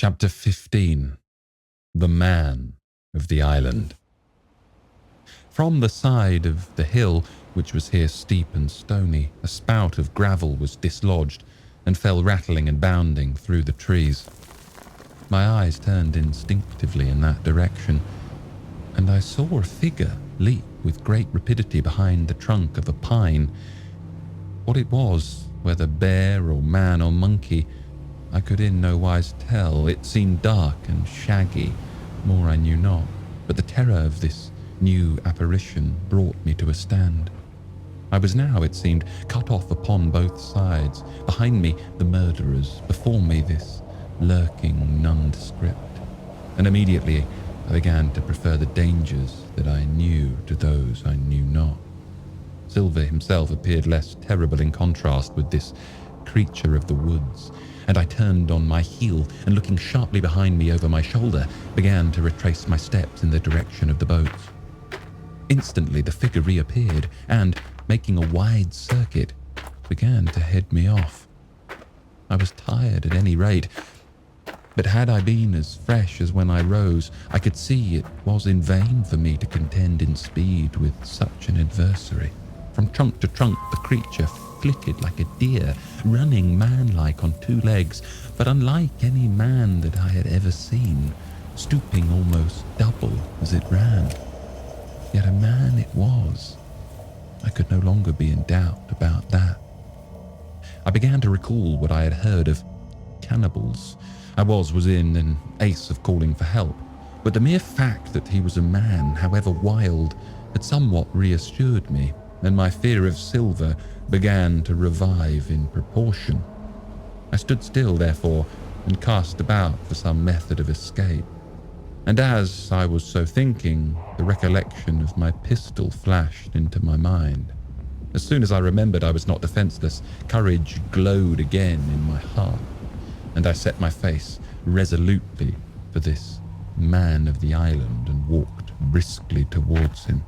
Chapter 15. The Man of the Island. From the side of the hill, which was here steep and stony, a spout of gravel was dislodged and fell rattling and bounding through the trees. My eyes turned instinctively in that direction, and I saw a figure leap with great rapidity behind the trunk of a pine. What it was, whether bear or man or monkey, I could in no wise tell. It seemed dark and shaggy, more I knew not, but the terror of this new apparition brought me to a stand. I was now, it seemed, cut off upon both sides. Behind me, the murderers; before me, this lurking nondescript. And immediately I began to prefer the dangers that I knew to those I knew not. Silver himself appeared less terrible in contrast with this creature of the woods, and I turned on my heel and, looking sharply behind me over my shoulder, began to retrace my steps in the direction of the boats. Instantly the figure reappeared and, making a wide circuit, began to head me off. I was tired at any rate, but had I been as fresh as when I rose, I could see it was in vain for me to contend in speed with such an adversary. From trunk to trunk the creature flitted like a deer, running man-like on two legs, but unlike any man that I had ever seen, stooping almost double as it ran. Yet a man it was. I could no longer be in doubt about that. I began to recall what I had heard of cannibals. I was within an ace of calling for help, but the mere fact that he was a man, however wild, had somewhat reassured me, and my fear of Silver began to revive in proportion. I stood still, therefore, and cast about for some method of escape. And as I was so thinking, the recollection of my pistol flashed into my mind. As soon as I remembered I was not defenseless, courage glowed again in my heart, and I set my face resolutely for this man of the island and walked briskly towards him.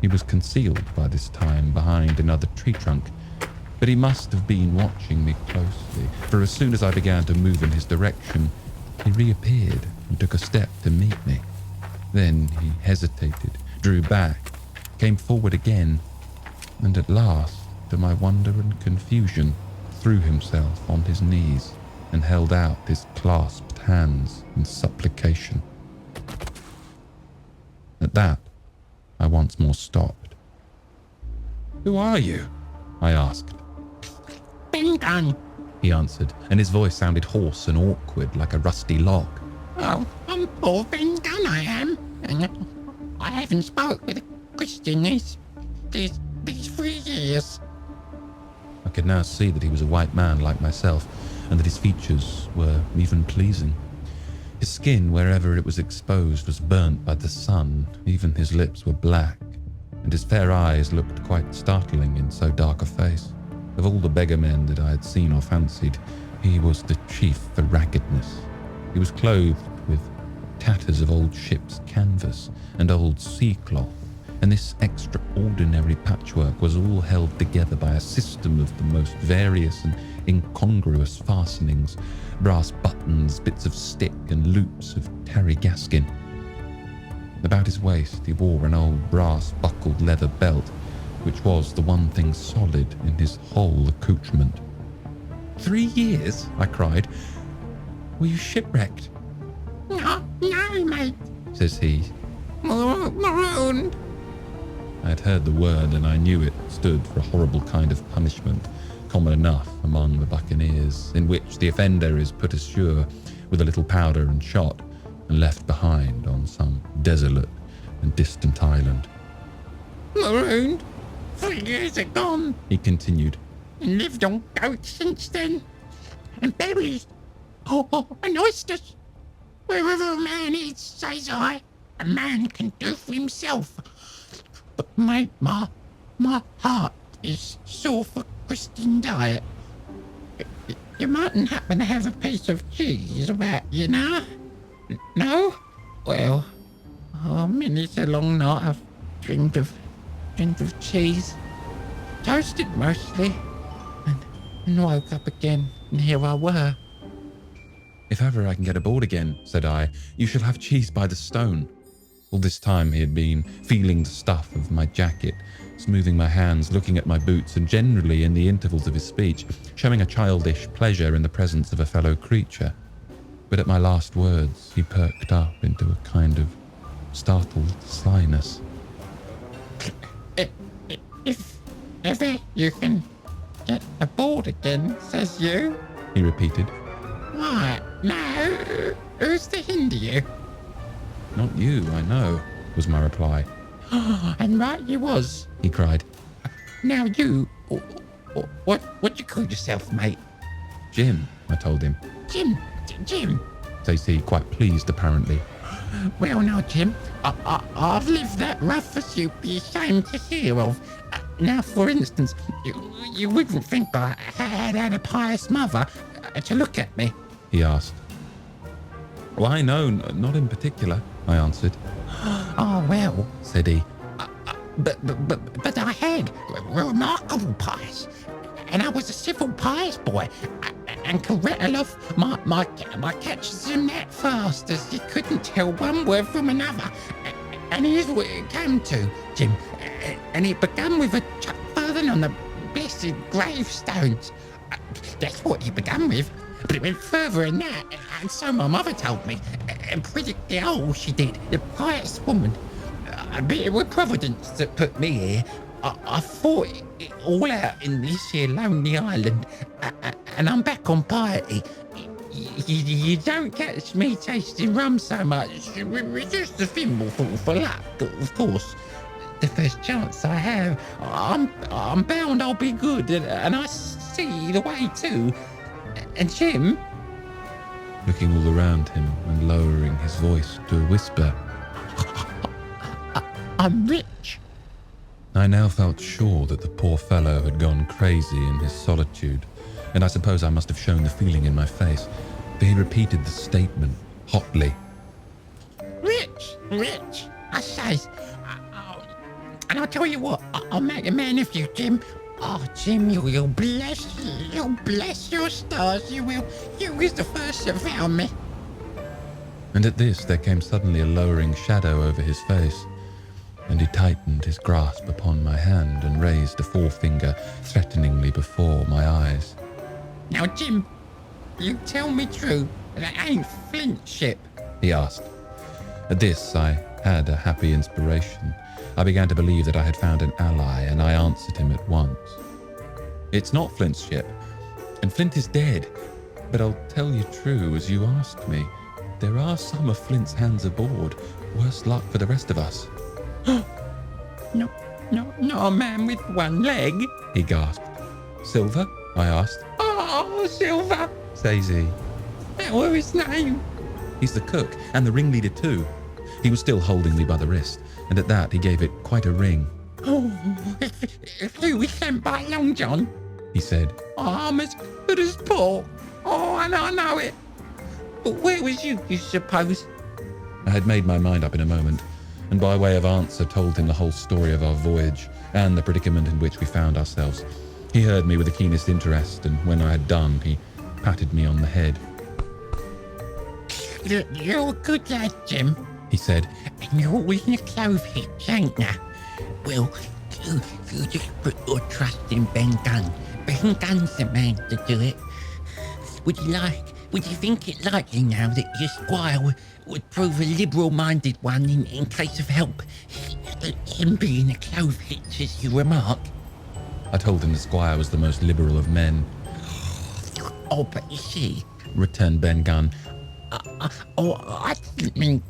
He was concealed by this time behind another tree trunk, but he must have been watching me closely, for as soon as I began to move in his direction, he reappeared and took a step to meet me. Then he hesitated, drew back, came forward again, and at last, to my wonder and confusion, threw himself on his knees and held out his clasped hands in supplication. At that, I once more stopped. "Who are you?" I asked. "Gunn," he answered, and his voice sounded hoarse and awkward like a rusty lock. "Oh, I'm poor Gunn, I am. And I haven't spoke with a Christian these 3 years. I could now see that he was a white man like myself, and that his features were even pleasing. His skin, wherever it was exposed, was burnt by the sun. Even his lips were black, and his fair eyes looked quite startling in so dark a face. Of all the beggar men that I had seen or fancied, he was the chief for raggedness. He was clothed with tatters of old ship's canvas and old sea cloth, and this extraordinary patchwork was all held together by a system of the most various and incongruous fastenings, brass buttons, bits of stick, and loops of tarry gaskin. About his waist he wore an old brass-buckled leather belt, which was the one thing solid in his whole accoutrement. 3 years? I cried. Were you shipwrecked? No, mate," says he. "Marooned." I had heard the word, and I knew it stood for a horrible kind of punishment, common enough among the buccaneers, in which the offender is put ashore with a little powder and shot, and left behind on some desolate and distant island. "Marooned 3 years agone," he continued. "and lived on goats since then, and berries, and oysters. Wherever a man is, says I, a man can do for himself. But mate, my heart is sore for Christian diet. You mightn't happen to have a piece of cheese about you now? No? Well, many's a long night I've dreamed of cheese. Toasted mostly, and woke up again, and here I were." If ever I can get aboard again, said I, you shall have cheese by the stone. All this time he had been feeling the stuff of my jacket, smoothing my hands, looking at my boots, and generally, in the intervals of his speech, showing a childish pleasure in the presence of a fellow creature. But at my last words, he perked up into a kind of startled slyness. If ever you can get aboard again, says you, he repeated. Why, now, who's to hinder you? Not you, I know, was my reply. And right you was, he cried. Now you, what you call yourself, mate? Jim, I told him. Jim, says he, quite pleased apparently. Well now, Jim, I've lived that rough as you'd be ashamed to hear of. Now, for instance, you wouldn't think I had a pious mother to look at me. He asked. Why, no, not in particular, I answered. Oh, well, said he. But I had remarkable pious, and I was a civil pious boy, and could rattle off my catches in that fast as you couldn't tell one word from another. And here's what it came to, Jim, and it began with a chuck burden on the blessed gravestones. That's what he began with, but it went further than that, and so my mother told me, and pretty old she did, the pious woman. But it was Providence that put me here. I fought it all out in this here lonely island, and I'm back on piety. You don't catch me tasting rum so much, just a thimbleful for luck, of course. The first chance I have, I'm bound I'll be good, and I see the way too. And Jim, looking all around him and lowering his voice to a whisper, I'm rich. I now felt sure that the poor fellow had gone crazy in his solitude, and I suppose I must have shown the feeling in my face, for he repeated the statement hotly. Rich, I says. And I'll tell you what, I'll make a man of you, Jim. Oh, Jim, you'll bless your stars, you will. You was the first that found me. And at this there came suddenly a lowering shadow over his face, and he tightened his grasp upon my hand and raised a forefinger threateningly before my eyes. Now, Jim, you tell me true, that ain't Flint's ship, he asked. At this I had a happy inspiration. I began to believe that I had found an ally, and I answered him at once. It's not Flint's ship, and Flint is dead. But I'll tell you true, as you asked me, there are some of Flint's hands aboard. Worse luck for the rest of us. No, a man with one leg, he gasped. Silver? I asked. Oh, Silver, says he. That was his name. He's the cook, and the ringleader too. He was still holding me by the wrist, and at that he gave it quite a ring. Oh, if you were sent by Long John, he said. I'm as good as Paul. Oh, and I know it. But where was you suppose? I had made my mind up in a moment, and by way of answer told him the whole story of our voyage and the predicament in which we found ourselves. He heard me with the keenest interest, and when I had done, he patted me on the head. You're a good lad, Jim, he said. And you're always in a clove hitch, ain't ya? Well, you just put your trust in Ben Gunn. Ben Gunn's the man to do it. Would you think it likely now that your squire would prove a liberal-minded one in case of help? Him being a clove hitch, as you remark. I told him the squire was the most liberal of men. Oh, but you see, returned Ben Gunn. I didn't mean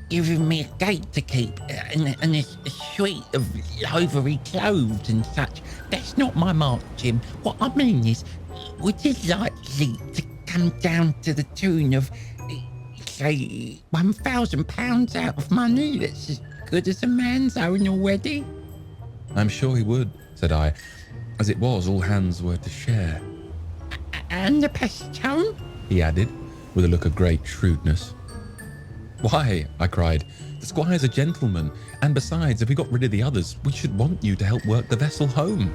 giving me a gate to keep and a suite of livery clothes and such. That's not my mark, Jim. What I mean is, would you likely to come down to the tune of, say, £1,000 out of money that's as good as a man's own already? I'm sure he would, said I. As it was, all hands were to share. And the passage home? He added, with a look of great shrewdness. Why, I cried, the squire's a gentleman, and besides, if we got rid of the others, we should want you to help work the vessel home.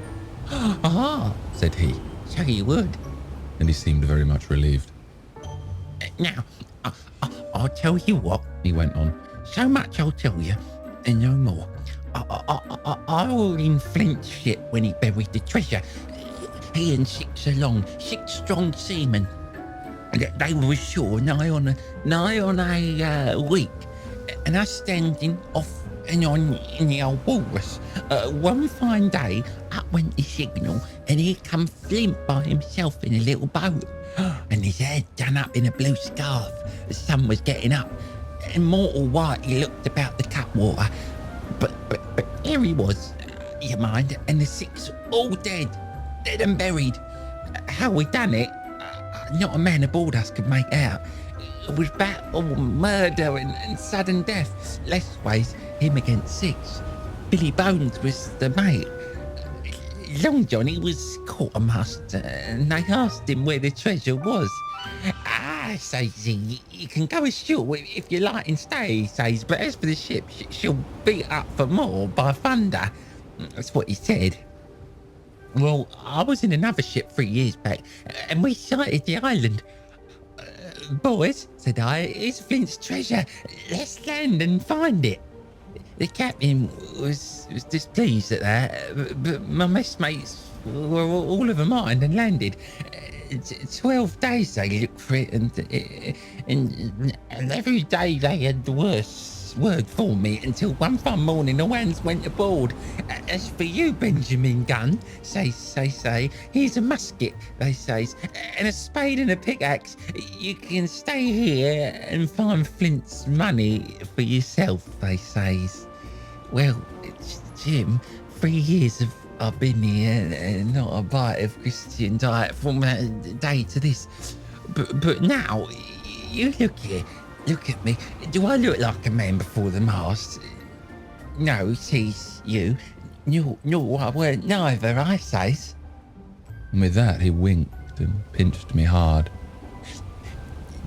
Ah, said he. So you would. And he seemed very much relieved. Now, I'll tell you what, he went on. So much I'll tell you, and no more. I was in Flint's ship when he buried the treasure. He and 6 strong seamen. They were ashore nigh on a week, and us standing off and on in the old walrus. One fine day, up went the signal, and here come Flint by himself in a little boat, and his head done up in a blue scarf. The sun was getting up, and mortal white he looked about the cutwater. But here he was, you mind, and the 6 all dead and buried. How we done it, not a man aboard us could make out. It was battle, murder and sudden death. Lessways, him against 6. Billy Bones was the mate. Long Johnny was quartermaster, and they asked him where the treasure was. Says he, you can go ashore if you like and stay, he says, but as for the ship, she'll beat up for more by thunder. That's what he said. Well, I was in another ship 3 years back, and we sighted the island. Boys, said I, it's Flint's treasure. Let's land and find it. The captain was displeased at that, but my messmates were all of a mind and landed. 12 days they looked for it, and every day they had the worst word for me, until one fine morning the hands went aboard. As for you, Benjamin Gunn, say, here's a musket, they says, and a spade and a pickaxe. You can stay here and find Flint's money for yourself, they says. Well, Jim, 3 years I've been here, and not a bite of Christian diet from that day to this. But now, you look here, look at me. Do I look like a man before the mast? No, says you. No, I weren't neither, I says. And with that, he winked and pinched me hard.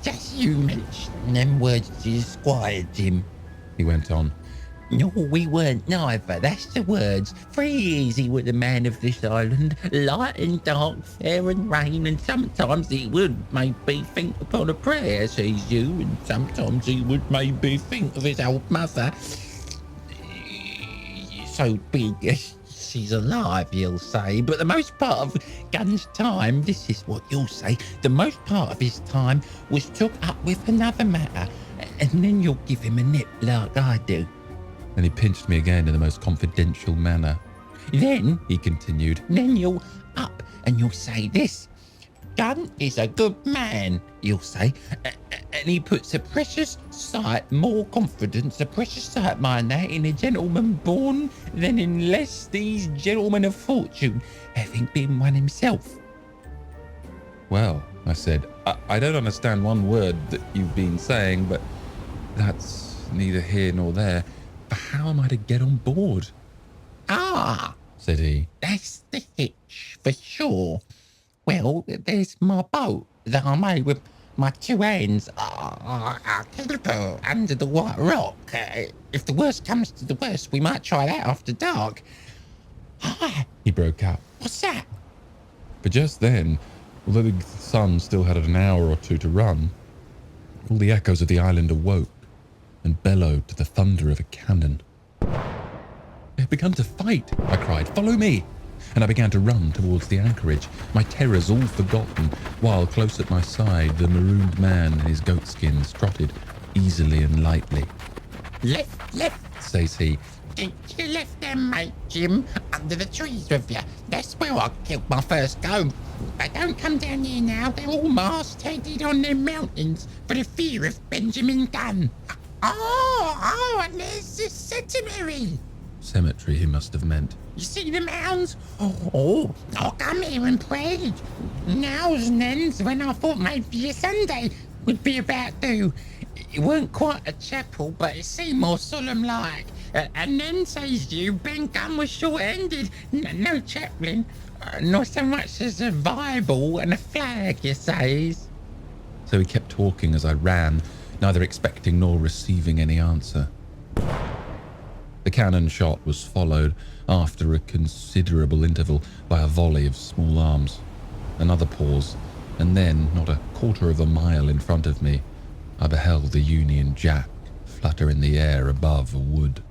Just you mention them words to your squire, Jim, he went on. No, we weren't neither, that's the words. 3 years he was the man of this island, light and dark, fair and rain, and sometimes he would maybe think upon a prayer, says you, and sometimes he would maybe think of his old mother. So big she's alive, you'll say, but the most part of Gunn's time, this is what you'll say, the most part of his time was took up with another matter, and then you'll give him a nip like I do. And he pinched me again in the most confidential manner. Then, he continued, then you'll up and you'll say this. Gunn is a good man, you'll say, and he puts a precious sight more confidence, a precious sight, mind that, in a gentleman born than in less these gentlemen of fortune, having been one himself. Well, I said, I don't understand one word that you've been saying, but that's neither here nor there. But how am I to get on board? Ah, said he. That's the hitch, for sure. Well, there's my boat that I made with my 2 hands. I keep her under the white rock. If the worst comes to the worst, we might try that after dark. He broke out. What's that? But just then, although the sun still had an hour or two to run, all the echoes of the island awoke and bellowed to the thunder of a cannon. They had begun to fight, I cried. Follow me! And I began to run towards the anchorage, my terrors all forgotten, while close at my side the marooned man in his goatskins trotted easily and lightly. Left, says he. Get your left hand, mate, Jim, under the trees with you. That's where I killed my first goat. But don't come down here now. They're all mast-headed on them mountains for the fear of Benjamin Gunn. Oh, and there's the cemetery. Cemetery, he must have meant. You see the mounds? Oh, I'll come here and pray. Nows and thens when I thought maybe a Sunday would be about due. It weren't quite a chapel, but it seemed more solemn-like. And then, says you, Ben Gunn was short-handed. No chaplain, not so much as a Bible and a flag, you says. So he kept talking as I ran, neither expecting nor receiving any answer. The cannon shot was followed, after a considerable interval, by a volley of small arms. Another pause, and then, not a quarter of a mile in front of me, I beheld the Union Jack flutter in the air above a wood.